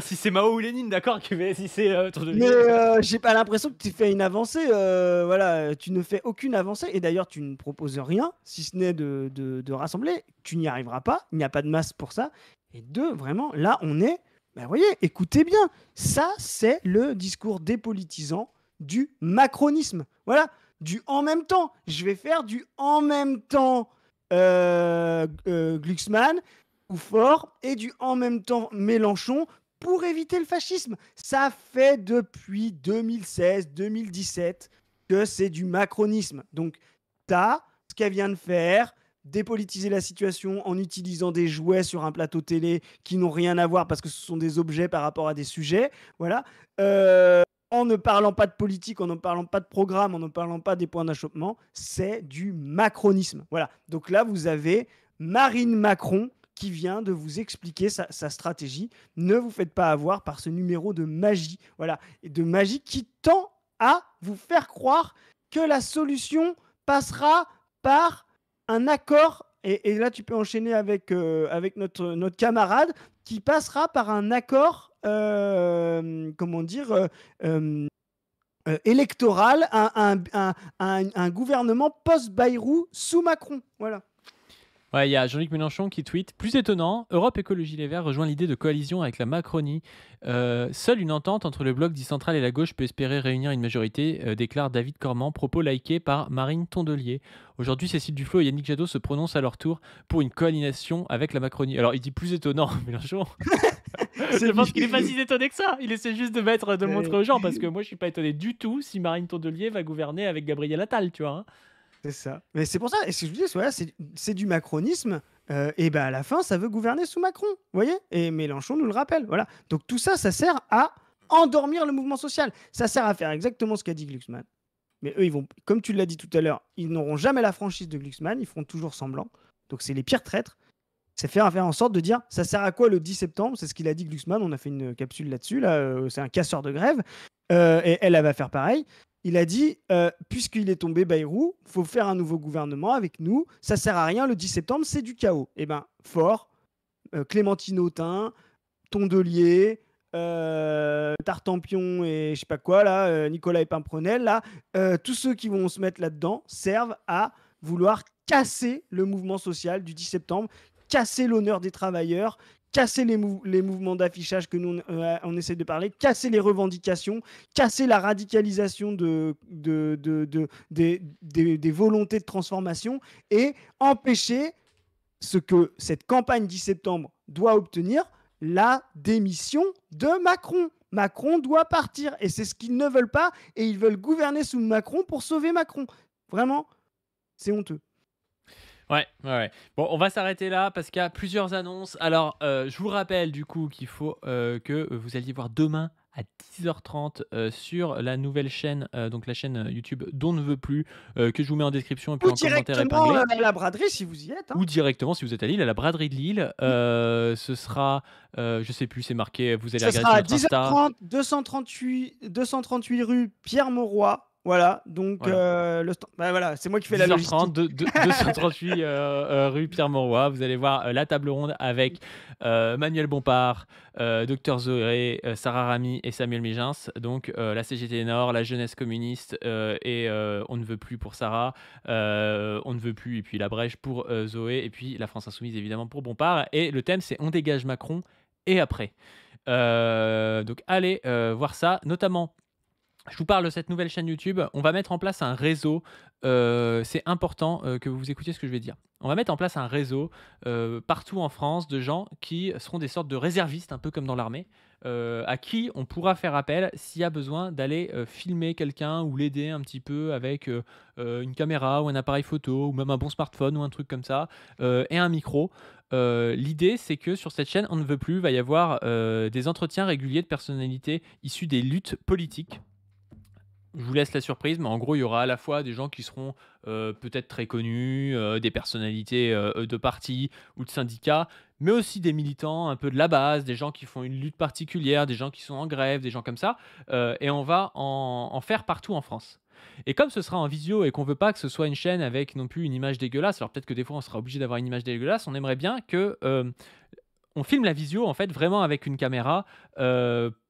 Si c'est Mao ou Lénine, d'accord, mais si c'est... mais j'ai pas l'impression que tu fais une avancée, voilà, tu ne fais aucune avancée, et d'ailleurs tu ne proposes rien, si ce n'est de rassembler, tu n'y arriveras pas, il n'y a pas de masse pour ça, et deux, vraiment, là on est, vous voyez, écoutez bien, ça c'est le discours dépolitisant du macronisme, voilà. du en même temps. Je vais faire du en même temps Glucksmann ou Faure et du en même temps Mélenchon pour éviter le fascisme. Ça fait depuis 2016-2017 que c'est du macronisme. Donc, t'as ce qu'elle vient de faire, dépolitiser la situation en utilisant des jouets sur un plateau télé qui n'ont rien à voir parce que ce sont des objets par rapport à des sujets. Voilà. En ne parlant pas de politique, en ne parlant pas de programme, en ne parlant pas des points d'achoppement, c'est du macronisme. Voilà. Donc là, vous avez Marine Macron qui vient de vous expliquer sa stratégie. Ne vous faites pas avoir par ce numéro de magie. Voilà. Et de magie qui tend à vous faire croire que la solution passera par un accord, et là tu peux enchaîner avec notre camarade, qui passera par un accord, comment dire, électoral, un gouvernement post-Bayrou sous Macron. Voilà. Ouais, il y a Jean-Luc Mélenchon qui tweet: plus étonnant, Europe Écologie Les Verts rejoint l'idée de coalition avec la Macronie. Seule une entente entre le bloc dit central et la gauche peut espérer réunir une majorité, déclare David Cormand, propos likés par Marine Tondelier. Aujourd'hui, Cécile Duflot et Yannick Jadot se prononcent à leur tour pour une coalition avec la Macronie. Alors, il dit plus étonnant, Mélenchon. Je pense qu'il n'est pas si étonné que ça. Il essaie juste de montrer aux gens, parce que moi, je suis pas étonné du tout si Marine Tondelier va gouverner avec Gabriel Attal, tu vois. Hein. C'est ça. Mais c'est pour ça, et ce que je vous dis, voilà, c'est du macronisme. Et ben à la fin, ça veut gouverner sous Macron. Vous voyez? Et Mélenchon nous le rappelle. Voilà. Donc tout ça, ça sert à endormir le mouvement social. Ça sert à faire exactement ce qu'a dit Glucksmann. Mais eux, ils vont, comme tu l'as dit tout à l'heure, ils n'auront jamais la franchise de Glucksmann. Ils feront toujours semblant. Donc c'est les pires traîtres. C'est faire en sorte de dire ça sert à quoi le 10 septembre? C'est ce qu'il a dit Glucksmann. On a fait une capsule là-dessus. Là, c'est un casseur de grève. Et elle va faire pareil. Il a dit, puisqu'il est tombé Bayrou, il faut faire un nouveau gouvernement avec nous. Ça sert à rien, le 10 septembre, c'est du chaos. Eh bien, Faure, Clémentine Autain, Tondelier, Tartampion et je sais pas quoi, là, Nicolas Epin-Prenel, là, tous ceux qui vont se mettre là-dedans servent à vouloir casser le mouvement social du 10 septembre, casser l'honneur des travailleurs, casser les mouvements d'affichage que nous on essaie de parler, casser les revendications, casser la radicalisation des volontés de transformation et empêcher ce que cette campagne 10 septembre doit obtenir, la démission de Macron. Macron doit partir et c'est ce qu'ils ne veulent pas et ils veulent gouverner sous Macron pour sauver Macron. Vraiment, c'est honteux. Ouais. Bon, on va s'arrêter là parce qu'il y a plusieurs annonces. Alors, je vous rappelle du coup qu'il faut que vous alliez voir demain à 10h30 sur la nouvelle chaîne, donc la chaîne YouTube d'On ne veut plus, que je vous mets en description et puis Ou en commentaire directement épinglé. à la braderie si vous y êtes. Hein. Ou directement si vous êtes à Lille, à la braderie de Lille. Ce sera, je sais plus, c'est marqué, vous allez Ce regarder sera à sur notre Insta. 10h30, 238 rue Pierre-Mauroy. Voilà, donc Voilà. voilà, c'est moi qui fais la logistique. 10h30, 238 rue Pierre-Mauroy. Vous allez voir la table ronde avec Manuel Bompard, Dr Zoé, Sarah Rami et Samuel Mégins. Donc la CGT Nord, la jeunesse communiste et On ne veut plus pour Sarah, On ne veut plus et puis la Brèche pour Zoé et puis la France Insoumise évidemment pour Bompard. Et le thème c'est On dégage Macron et après. Donc allez voir ça, notamment. Je vous parle de cette nouvelle chaîne YouTube. On va mettre en place un réseau. C'est important que vous écoutiez ce que je vais dire. On va mettre en place un réseau partout en France de gens qui seront des sortes de réservistes, un peu comme dans l'armée, à qui on pourra faire appel s'il y a besoin d'aller filmer quelqu'un ou l'aider un petit peu avec une caméra ou un appareil photo ou même un bon smartphone ou un truc comme ça et un micro. L'idée, c'est que sur cette chaîne, On ne veut plus, il va y avoir des entretiens réguliers de personnalités issues des luttes politiques. Je vous laisse la surprise, mais en gros, il y aura à la fois des gens qui seront peut-être très connus, des personnalités de partis ou de syndicats, mais aussi des militants un peu de la base, des gens qui font une lutte particulière, des gens qui sont en grève, des gens comme ça. Et on va en faire partout en France. Et comme ce sera en visio et qu'on veut pas que ce soit une chaîne avec non plus une image dégueulasse, alors peut-être que des fois on sera obligé d'avoir une image dégueulasse, on aimerait bien que on filme la visio en fait vraiment avec une caméra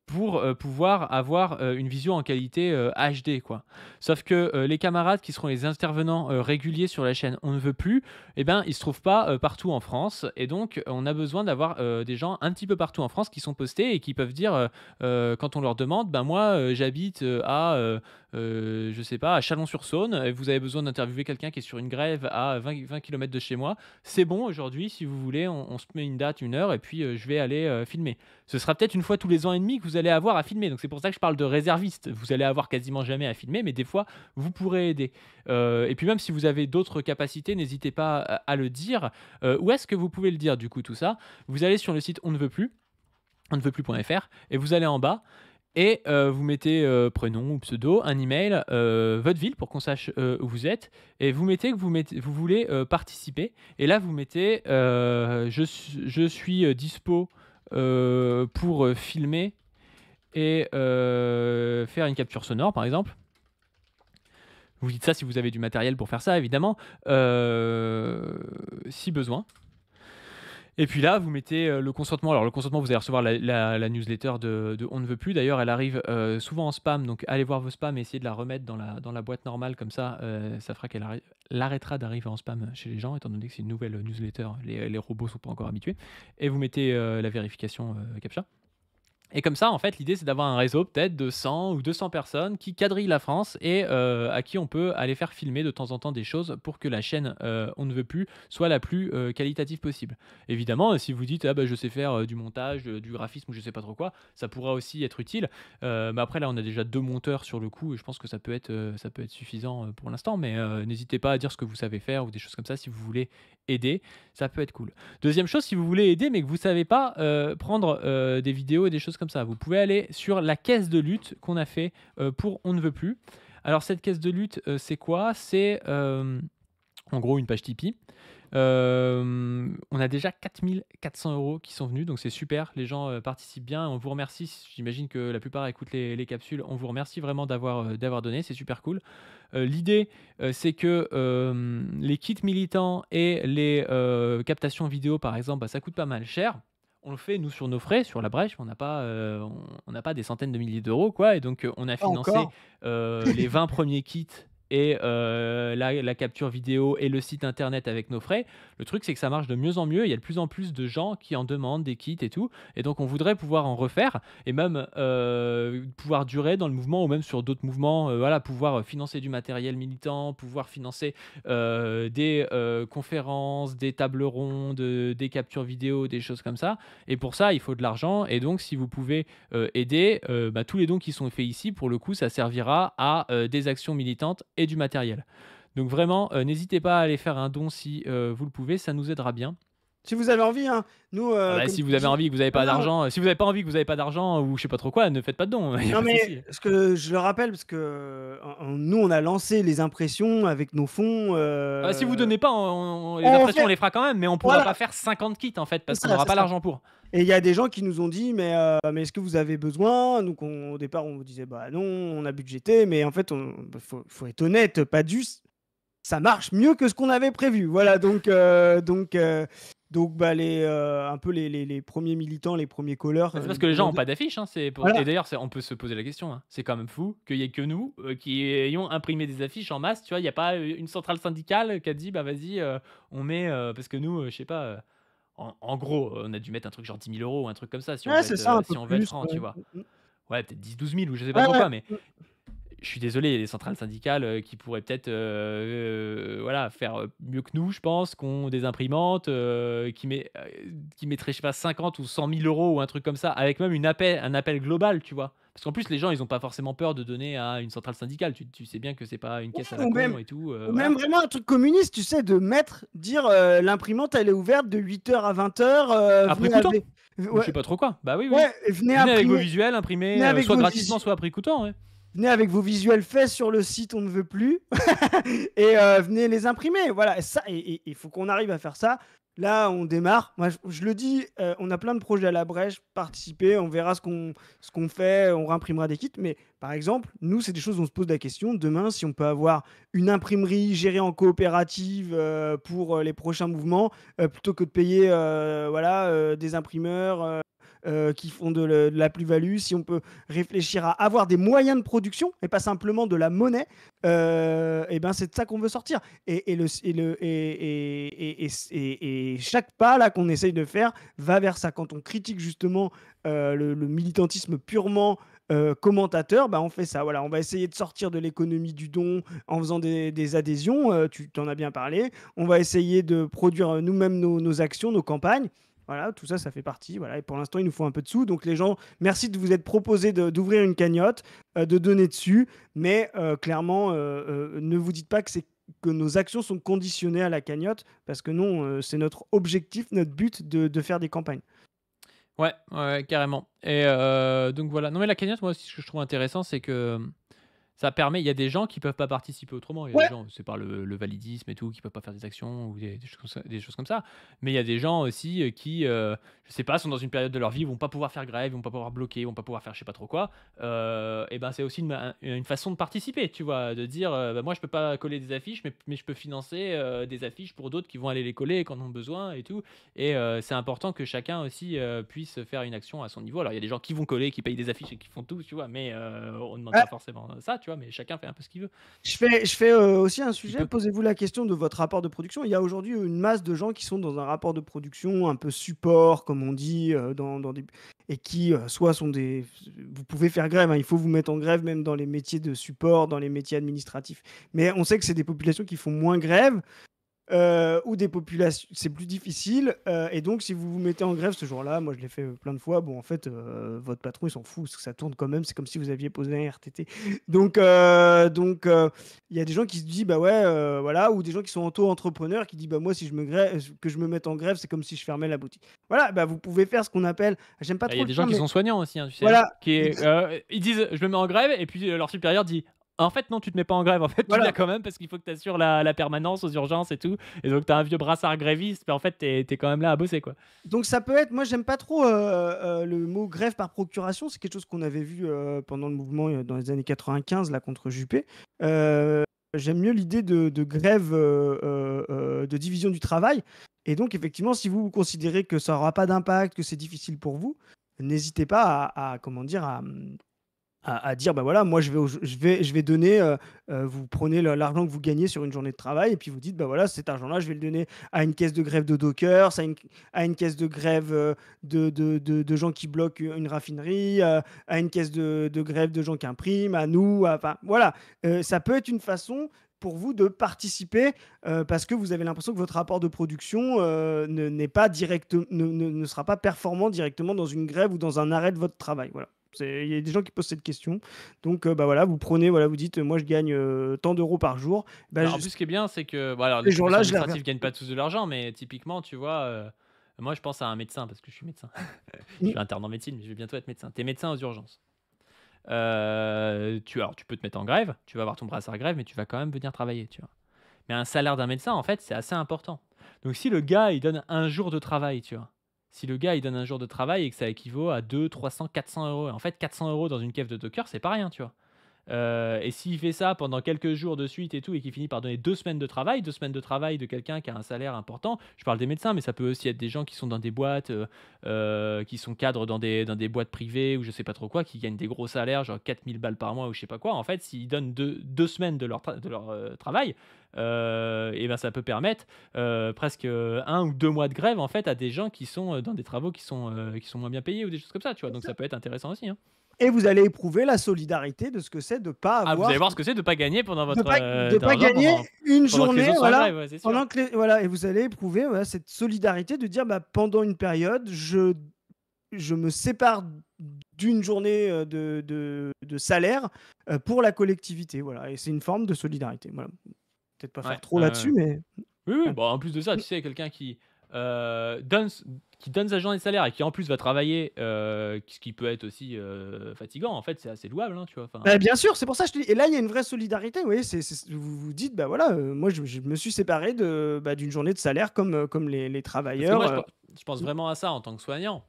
pour pouvoir avoir une visio en qualité HD, quoi. Sauf que les camarades qui seront les intervenants réguliers sur la chaîne On ne veut plus, eh ben, ils ne se trouvent pas partout en France. Et donc, on a besoin d'avoir des gens un petit peu partout en France qui sont postés et qui peuvent dire, quand on leur demande, ben moi, j'habite à je sais pas, à Chalon-sur-Saône, et vous avez besoin d'interviewer quelqu'un qui est sur une grève à 20 km de chez moi, c'est bon aujourd'hui, si vous voulez, on se met une date, une heure, et puis je vais aller filmer. Ce sera peut-être une fois tous les ans et demi que vous allez avoir à filmer. Donc c'est pour ça que je parle de réserviste. Vous allez avoir quasiment jamais à filmer, mais des fois, vous pourrez aider. Et puis même si vous avez d'autres capacités, n'hésitez pas à le dire. Où est-ce que vous pouvez le dire du coup tout ça? Vous allez sur le site on ne veut plus.fr, et vous allez en bas. Et vous mettez prénom ou pseudo, un email, votre ville pour qu'on sache où vous êtes. Et vous mettez que vous voulez participer. Et là, vous mettez je suis dispo pour filmer et faire une capture sonore, par exemple. Vous dites ça si vous avez du matériel pour faire ça, évidemment, si besoin. Et puis là, vous mettez le consentement. Alors le consentement, vous allez recevoir la newsletter de On ne veut plus. D'ailleurs, elle arrive souvent en spam, donc allez voir vos spams et essayez de la remettre dans la boîte normale, comme ça fera qu'elle arrêtera d'arriver en spam chez les gens, étant donné que c'est une nouvelle newsletter. Les robots ne sont pas encore habitués. Et vous mettez la vérification CAPTCHA. Et comme ça, en fait, l'idée, c'est d'avoir un réseau peut-être de 100 ou 200 personnes qui quadrillent la France et à qui on peut aller faire filmer de temps en temps des choses pour que la chaîne On ne veut plus soit la plus qualitative possible. Évidemment, si vous dites je sais faire du montage, du graphisme ou je sais pas trop quoi, ça pourra aussi être utile. Mais après, là, on a déjà 2 monteurs sur le coup et je pense que ça peut être suffisant pour l'instant. Mais n'hésitez pas à dire ce que vous savez faire ou des choses comme ça si vous voulez aider. Ça peut être cool. Deuxième chose, si vous voulez aider mais que vous savez pas prendre des vidéos et des choses comme ça, vous pouvez aller sur la caisse de lutte qu'on a fait pour On ne veut plus. Alors cette caisse de lutte, c'est quoi? C'est en gros une page Tipeee. On a déjà 4400 € qui sont venus, donc c'est super, les gens participent bien, on vous remercie, j'imagine que la plupart écoutent les capsules, on vous remercie vraiment d'avoir donné, c'est super cool. L'idée, c'est que les kits militants et les captations vidéo, par exemple, ça coûte pas mal cher. On le fait, nous, sur nos frais, sur la brèche, on n'a pas des centaines de milliers d'euros, quoi, et donc on a financé les 20 premiers kits et la capture vidéo et le site internet avec nos frais. Le truc, c'est que ça marche de mieux en mieux. Il y a de plus en plus de gens qui en demandent des kits et tout. Et donc, on voudrait pouvoir en refaire et même pouvoir durer dans le mouvement ou même sur d'autres mouvements. Voilà, pouvoir financer du matériel militant, pouvoir financer des conférences, des tables rondes, des captures vidéo, des choses comme ça. Et pour ça, il faut de l'argent. Et donc, si vous pouvez aider, tous les dons qui sont faits ici, pour le coup, ça servira à des actions militantes et du matériel. Donc vraiment, n'hésitez pas à aller faire un don si vous le pouvez, ça nous aidera bien. Si vous avez envie, hein, nous. Si vous avez envie que vous n'avez pas d'argent, si vous n'avez pas envie que vous n'avez pas d'argent ou je sais pas trop quoi, ne faites pas de dons. Non mais ce que je le rappelle parce que nous on a lancé les impressions avec nos fonds. Si vous donnez pas, les impressions on les fera quand même, mais on pourra pas faire 50 kits en fait parce qu'on n'aura pas l'argent pour. Et il y a des gens qui nous ont dit mais est-ce que vous avez besoin? Donc au départ on vous disait bah non, on a budgété, mais en fait faut être honnête, Padus, ça marche mieux que ce qu'on avait prévu. Voilà donc bah, un peu les premiers militants, les premiers callers. C'est parce que les gens n'ont pas d'affiche. Hein, voilà. Et d'ailleurs, on peut se poser la question. Hein. C'est quand même fou qu'il n'y ait que nous qui ayons imprimé des affiches en masse. Tu vois, il n'y a pas une centrale syndicale qui a dit bah vas-y, on met. Parce que nous, je sais pas. En gros, on a dû mettre un truc genre 10 000 € ou un truc comme ça si on veut être franc, tu vois. Ouais, peut-être 10-12 000 ou je sais pas trop quoi, mais. Je suis désolé, il y a des centrales syndicales qui pourraient peut-être faire mieux que nous, je pense, qui ont des imprimantes, qui mettraient, je sais pas, 50 ou 100 000 € ou un truc comme ça, avec même un appel global, tu vois. Parce qu'en plus, les gens, ils n'ont pas forcément peur de donner à une centrale syndicale. Tu sais bien que c'est pas une caisse à la con et tout. Même vraiment un truc communiste, tu sais, dire l'imprimante, elle est ouverte de 8h à 20h. Après coûtant je sais pas trop quoi. Bah oui. Ouais, venez avec vos visuels imprimés, soit gratuitement, soit à prix coûtant. Ouais. Venez avec vos visuels faits sur le site On ne veut plus et venez les imprimer. Voilà, et il faut qu'on arrive à faire ça. Là, on démarre. Moi, je le dis, on a plein de projets à la brèche. Participez, on verra ce qu'on fait, on réimprimera des kits. Mais par exemple, nous, c'est des choses où on se pose la question. Demain, si on peut avoir une imprimerie gérée en coopérative pour les prochains mouvements, plutôt que de payer des imprimeurs qui font de la plus-value, si on peut réfléchir à avoir des moyens de production et pas simplement de la monnaie, et ben c'est de ça qu'on veut sortir. Et chaque pas là qu'on essaye de faire va vers ça. Quand on critique justement le militantisme purement commentateur, bah, on fait ça. Voilà, on va essayer de sortir de l'économie du don en faisant des adhésions. Tu t'en as bien parlé. On va essayer de produire nous-mêmes nos actions, nos campagnes. Voilà, tout ça, ça fait partie. Voilà, et pour l'instant, il nous faut un peu de sous. Donc les gens, merci de vous être proposé d'ouvrir une cagnotte, de donner dessus. Mais clairement, ne vous dites pas que nos actions sont conditionnées à la cagnotte, parce que non, c'est notre objectif, notre but de faire des campagnes. Ouais, ouais, carrément. Et donc voilà. Non, mais la cagnotte, moi aussi, ce que je trouve intéressant, c'est que ça permet. Il y a des gens qui peuvent pas participer autrement. Il y a Ouais. des gens, c'est par le validisme et tout, qui peuvent pas faire des actions ou des choses comme ça. Mais il y a des gens aussi qui, je sais pas, sont dans une période de leur vie, vont pas pouvoir faire grève, vont pas pouvoir bloquer, vont pas pouvoir faire je sais pas trop quoi. Et ben c'est aussi une façon de participer, tu vois, de dire, bah, moi je peux pas coller des affiches, mais je peux financer des affiches pour d'autres qui vont aller les coller quand on en ont besoin et tout. Et c'est important que chacun aussi puisse faire une action à son niveau. Alors il y a des gens qui vont coller, qui payent des affiches et qui font tout, tu vois, mais on ne demande Ah, pas forcément ça, tu vois, mais chacun fait un peu ce qu'il veut. je fais aussi un Il sujet. peut. Posez-vous la question de votre rapport de production. Il y a aujourd'hui une masse de gens qui sont dans un rapport de production un peu support, comme on dit, et qui soit sont des. Vous pouvez faire grève, hein, il faut vous mettre en grève même dans les métiers de support, dans les métiers administratifs. Mais on sait que c'est des populations qui font moins grève. Ou des populations, c'est plus difficile. Et donc, si vous vous mettez en grève ce jour-là, moi je l'ai fait plein de fois, bon, en fait, votre patron il s'en fout, parce que ça tourne quand même, c'est comme si vous aviez posé un RTT. Donc, il y a des gens qui se disent, bah ouais, voilà, ou des gens qui sont auto-entrepreneurs qui disent, bah moi, si je que je me mette en grève, c'est comme si je fermais la boutique. Voilà, bah vous pouvez faire ce qu'on appelle, j'aime pas Il y trop a le des gens terme, qui mais sont soignants aussi, hein, tu sais, hein, voilà, ils disent je me mets en grève et puis leur supérieur dit en fait non tu te mets pas en grève, en fait tu voilà. viens quand même parce qu'il faut que tu assures la permanence aux urgences et tout, et donc tu as un vieux brassard gréviste mais en fait t'es quand même là à bosser quoi. Donc ça peut être, moi j'aime pas trop le mot grève par procuration, c'est quelque chose qu'on avait vu pendant le mouvement dans les années 95 là contre Juppé. J'aime mieux l'idée de grève de division du travail. Et donc effectivement, si vous considérez que ça n'aura pas d'impact, que c'est difficile pour vous, n'hésitez pas comment dire, à dire, bah voilà, moi je vais donner, vous prenez l'argent que vous gagnez sur une journée de travail et puis vous dites, bah voilà, cet argent-là, je vais le donner à une caisse de grève de dockers, à une caisse de grève de gens qui bloquent une raffinerie, à une caisse de grève de gens qui impriment, à nous, enfin voilà. Ça peut être une façon pour vous de participer parce que vous avez l'impression que votre rapport de production n'est pas ne sera pas performant directement dans une grève ou dans un arrêt de votre travail. Voilà. Il y a des gens qui posent cette question. Donc, bah voilà, vous prenez, voilà, vous dites, moi, je gagne tant d'euros par jour. Bah, Alors, en plus ce qui est bien c'est que voilà, ces les jours-là, professions je les administratives reverse. gagnent pas tous de l'argent, mais typiquement tu vois, moi je pense à un médecin parce que je suis médecin. Je Mm. suis interne en médecine mais je vais bientôt être médecin. Tu es médecin aux urgences. Alors tu peux te mettre en grève, tu vas avoir ton brassard grève mais tu vas quand même venir travailler, tu vois? Mais un salaire d'un médecin, en fait, c'est assez important. Donc si le gars, il donne un jour de travail, tu vois. Si le gars, il donne un jour de travail et que ça équivaut à 200, 300, 400 euros. En fait, 400 euros dans une caisse de docker, c'est pas rien, tu vois. Et s'il fait ça pendant quelques jours de suite et tout, et qu'il finit par donner 2 semaines de travail de quelqu'un qui a un salaire important, je parle des médecins, mais ça peut aussi être des gens qui sont dans des boîtes, qui sont cadres dans des boîtes privées ou je sais pas trop quoi, qui gagnent des gros salaires, genre 4000 balles par mois ou je sais pas quoi. En fait, s'ils donnent 2 semaines de leur travail, et ben ça peut permettre presque 1 ou 2 mois de grève en fait à des gens qui sont dans des travaux qui sont moins bien payés ou des choses comme ça, tu vois. Donc ça peut être intéressant aussi, hein. Et vous allez éprouver la solidarité de ce que c'est de pas Ah, vous avoir, allez voir ce que c'est de pas gagner pendant de votre pas d'argent gagner une pendant que les journée, autres sont en voilà, grève, ouais, c'est sûr. pendant que voilà, et vous allez éprouver voilà, cette solidarité de dire, bah, pendant une période, je me sépare d'une journée de salaire pour la collectivité, voilà, et c'est une forme de solidarité, voilà. Peut-être pas Ouais, faire trop là-dessus, mais oui, oui, ouais. bah, en plus de ça, tu sais, quelqu'un qui donne sa journée de salaire et qui en plus va travailler, ce qui peut être aussi fatigant, en fait, c'est assez louable, hein, tu vois. Enfin, Bah, bien sûr, c'est pour ça que je te dis. Et là, il y a une vraie solidarité. Vous voyez, vous vous dites, bah voilà, moi, je me suis séparé d'une journée de salaire comme les parce que travailleurs. moi, je pense vraiment à ça en tant que soignant.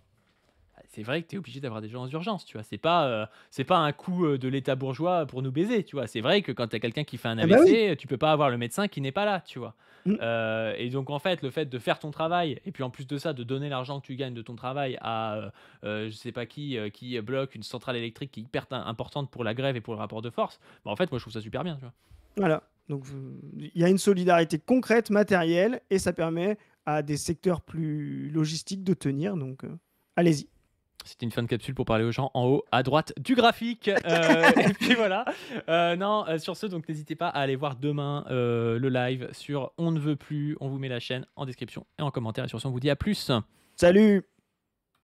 C'est vrai que tu es obligé d'avoir des gens aux urgences, tu vois. C'est pas un coup de l'État bourgeois pour nous baiser, tu vois. C'est vrai que quand tu as quelqu'un qui fait un Ah bah oui. AVC, tu peux pas avoir le médecin qui n'est pas là, tu vois. Mm. Et donc, en fait, le fait de faire ton travail, et puis en plus de ça, de donner l'argent que tu gagnes de ton travail à je sais pas qui bloque une centrale électrique qui est hyper importante pour la grève et pour le rapport de force, bah, en fait, moi, je trouve ça super bien, tu vois. Voilà. Donc, il y a une solidarité concrète, matérielle, et ça permet à des secteurs plus logistiques de tenir. Donc, allez-y. C'était une fin de capsule pour parler aux gens en haut à droite du graphique. Et puis voilà. Sur ce, donc n'hésitez pas à aller voir demain le live sur On ne veut plus. On vous met la chaîne en description et en commentaire. Et sur ce, on vous dit à plus. Salut!